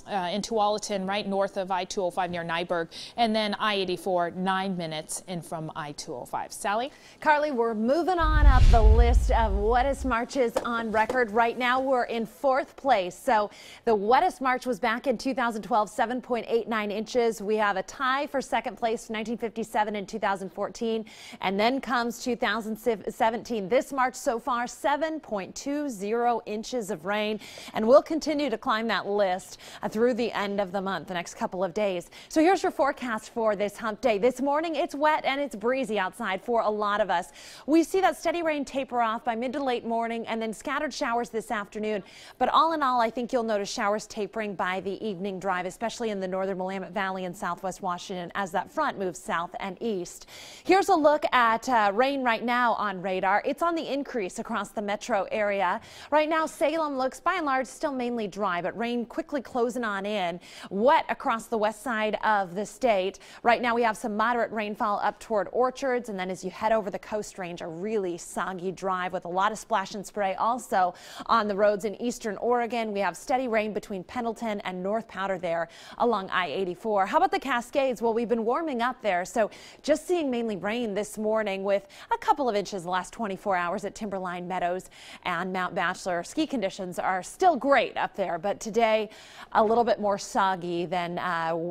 in Tualatin, right north of I-205 near Nyberg, and then I-84, 9 minutes in from I-205. Sally? Carly, we're moving on up the list of wettest marches on record. Right now, we're in 4th place. So the wettest march was back in 2012, 7.89 inches. We have a tie for 2nd place, 1957 and 2014. And then comes 2017. This March so far, 7.20 inches of rain. And we'll continue to climb that list through the end of the month, the next couple of days. So here's your forecast for this hump day. This morning, it's wet and it's breezy outside for a lot of us. We see that steady rain taper off by mid to late morning and then scattered showers this afternoon. But all in all, I think you'll notice showers tapering by the evening drive, especially in the northern Willamette Valley and southwest Washington as that front moves south and east. Here's a look at rain right now on radar. It's on the increase across the metro area. Right now, Salem looks by and large still mainly dry, but rain quickly closing on in. Wet across the west side of the state. Right now, we have some moderate rainfall up toward Orchards, and then as you head over the Coast Range, a really soggy drive with a lot of splash and spray. Also on the roads in eastern Oregon, we have steady rain between Pendleton and North Powder there along I-84. How about the Cascades? Well, we've been warming up there, so just seeing mainly rain this morning with a couple of inches the last 24 hours at Timberline Meadows and Mount Bachelor. Ski conditions are still great up there, but today a little bit more soggy than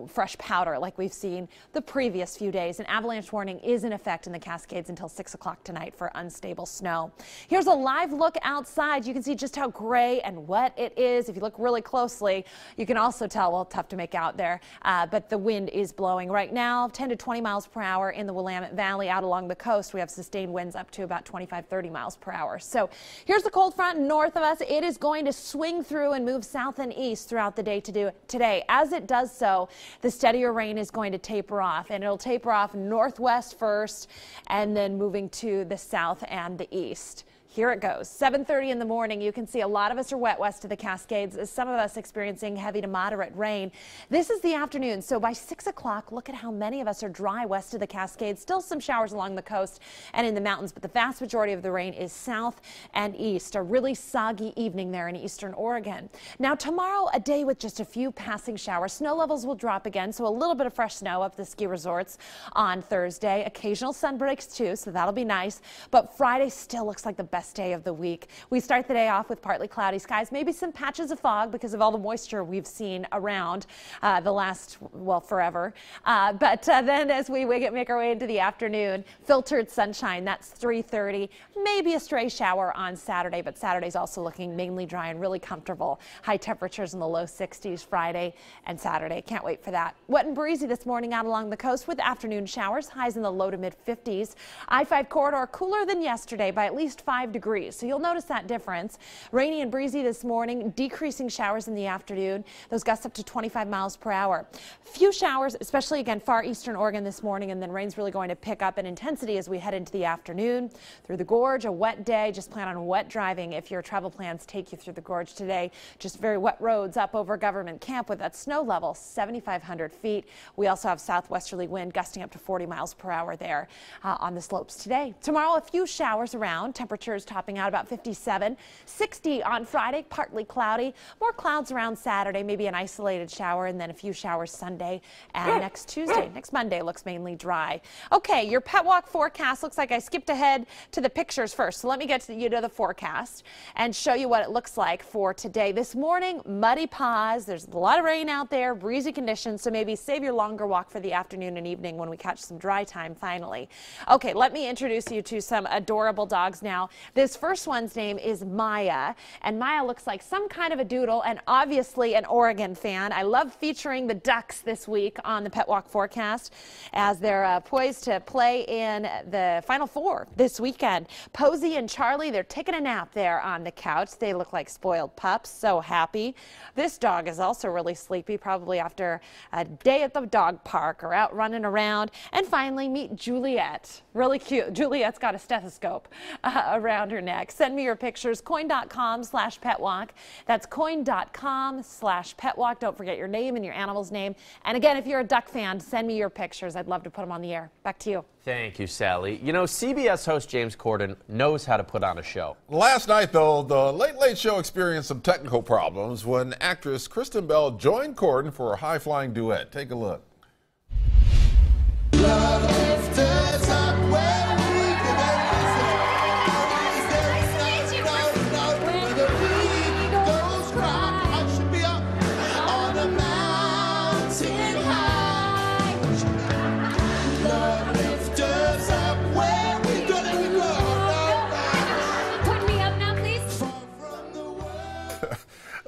fresh powder like we've seen the previous few days. An avalanche warning is in effect in the Cascades until 6 o'clock tonight for unstable snow. Here's a live look outside. You can see just how gray and wet it is. If you look really closely, you can also tell, well, tough to make out there, but the wind is blowing right now 10 to 20 miles per hour in the Willamette Valley. Out along the coast, we have sustained winds up to about 25-30 miles per hour. So here's the cold front north of us. It is going to swing through and move south and east throughout the day today. As it does so, the steadier rain is going to taper off, and it'll taper off northwest first and then moving to the south and the east. Here it goes. 7:30 in the morning. You can see a lot of us are wet west of the Cascades, some of us experiencing heavy to moderate rain. This is the afternoon, so by 6 o'clock, look at how many of us are dry west of the Cascades. Still some showers along the coast and in the mountains, but the vast majority of the rain is south and east. A really soggy evening there in eastern Oregon. Now tomorrow, a day with just a few passing showers. Snow levels will drop again, so a little bit of fresh snow up the ski resorts on Thursday. Occasional sun breaks too, so that'll be nice. But Friday still looks like the best day of the week. We start the day off with partly cloudy skies, maybe some patches of fog because of all the moisture we've seen around the last, well, forever. But then as we make our way into the afternoon, filtered sunshine, that's 3:30. Maybe a stray shower on Saturday, but Saturday's also looking mainly dry and really comfortable. High temperatures in the low 60s Friday and Saturday. Can't wait for that. Wet and breezy this morning out along the coast with afternoon showers, highs in the low to mid 50s. I-5 corridor cooler than yesterday by at least 5 degrees, so you'll notice that difference. Rainy and breezy this morning, decreasing showers in the afternoon. Those gusts up to 25 miles per hour. Few showers, especially again far eastern Oregon this morning, and then rain's really going to pick up in intensity as we head into the afternoon. Through the gorge, a wet day. Just plan on wet driving if your travel plans take you through the gorge today. Just very wet roads up over Government Camp with that snow level 7,500 feet. We also have southwesterly wind gusting up to 40 miles per hour there on the slopes today. Tomorrow, a few showers around. Temperatures topping out about 57, 60 on Friday, partly cloudy. More clouds around Saturday, maybe an isolated shower, and then a few showers Sunday and next Tuesday. Next Monday looks mainly dry. Okay, your pet walk forecast. Looks like I skipped ahead to the pictures first. So let me get you to the forecast and show you what it looks like for today. This morning, muddy paws. There's a lot of rain out there, breezy conditions, so maybe save your longer walk for the afternoon and evening when we catch some dry time finally. Okay, let me introduce you to some adorable dogs now. This first one's name is Maya, and Maya looks like some kind of a doodle and obviously an Oregon fan. I love featuring the Ducks this week on the Pet Walk forecast as they're poised to play in the Final Four this weekend. Posey and Charlie, they're taking a nap there on the couch. They look like spoiled pups, so happy. This dog is also really sleepy, probably after a day at the dog park or out running around. And finally, meet Juliet. Really cute. Juliet's got a stethoscope around her neck. Send me your pictures, coin.com/petwalk. That's coin.com/petwalk. Don't forget your name and your animal's name. And again, if you're a duck fan, send me your pictures. I'd love to put them on the air. Back to you. Thank you, Sally. You know, CBS host James Corden knows how to put on a show. Last night, though, the Late Late Show experienced some technical problems when actress Kristen Bell joined Corden for a high-flying duet. Take a look.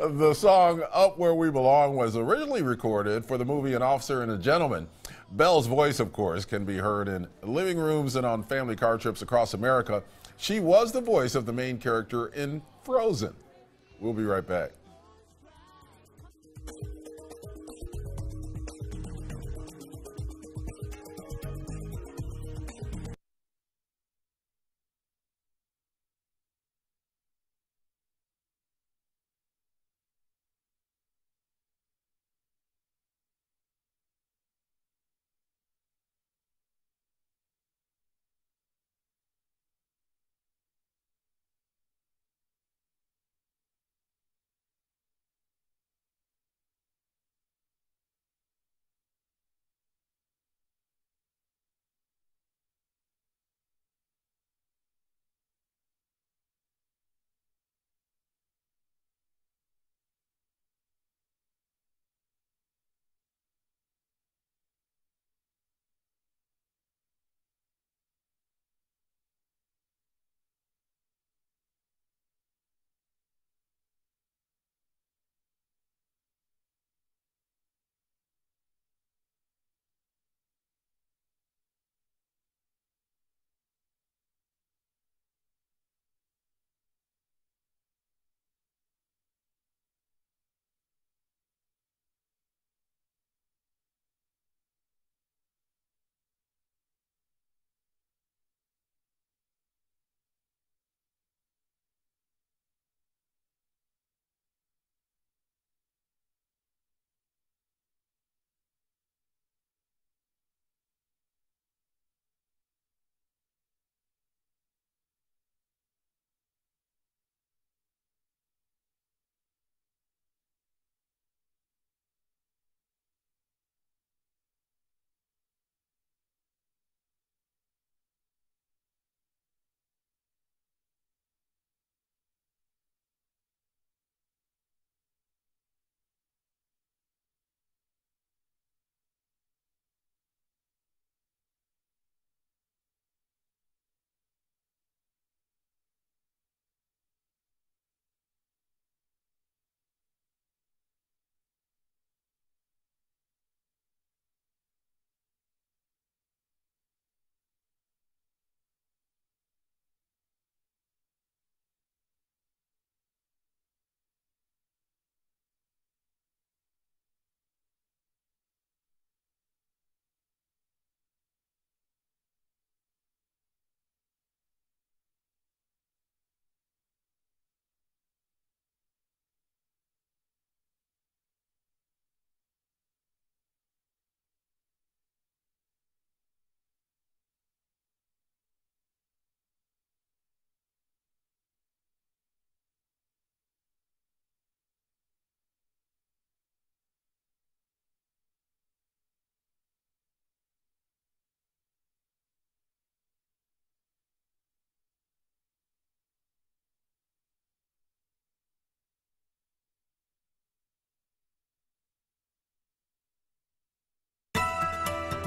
The song Up Where We Belong was originally recorded for the movie An Officer and a Gentleman. Belle's voice, of course, can be heard in living rooms and on family car trips across America. She was the voice of the main character in Frozen. We'll be right back.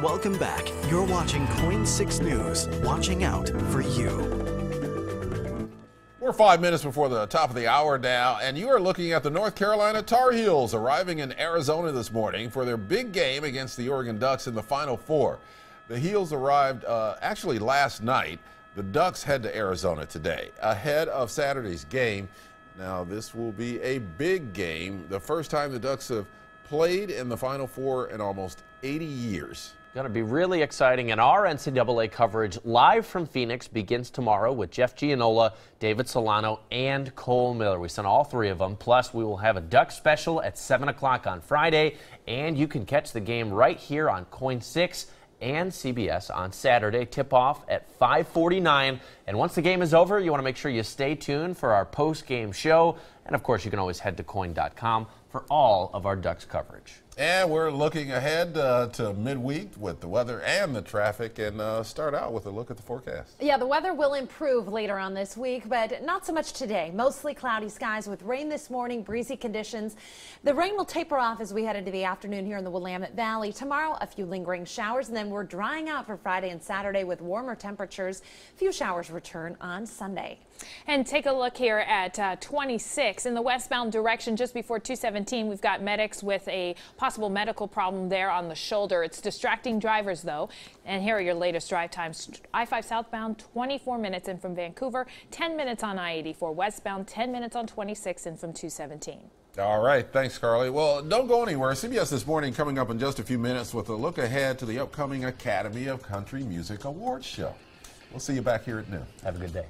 Welcome back. You're watching KOIN 6 News, watching out for you. We're 5 minutes before the top of the hour now, and you are looking at the North Carolina Tar Heels arriving in Arizona this morning for their big game against the Oregon Ducks in the Final Four. The Heels arrived actually last night. The Ducks head to Arizona today ahead of Saturday's game. Now, this will be a big game, the first time the Ducks have played in the Final Four in almost 80 years. Going to be really exciting, and our NCAA coverage live from Phoenix begins tomorrow with Jeff Gianola, David Solano, and Cole Miller. We sent all three of them. Plus, we will have a Duck special at 7 o'clock on Friday, and you can catch the game right here on KOIN 6 and CBS on Saturday. Tip-off at 5:49. And once the game is over, you want to make sure you stay tuned for our post-game show. And, of course, you can always head to KOIN.com for all of our Ducks coverage. And we're looking ahead to midweek with the weather and the traffic, and start out with a look at the forecast. Yeah, the weather will improve later on this week, but not so much today. Mostly cloudy skies with rain this morning, breezy conditions. The rain will taper off as we head into the afternoon here in the Willamette Valley. Tomorrow, a few lingering showers, and then we're drying out for Friday and Saturday with warmer temperatures. A few showers return on Sunday. And take a look here at 26 in the westbound direction just before 217. We've got medics with a possible medical problem there on the shoulder. It's distracting drivers, though. And here are your latest drive times. I-5 southbound, 24 minutes in from Vancouver, 10 minutes on I-84 westbound, 10 minutes on 26 in from 217. All right. Thanks, Carly. Well, don't go anywhere. CBS This Morning coming up in just a few minutes with a look ahead to the upcoming Academy of Country Music Awards show. We'll see you back here at noon. Have a good day.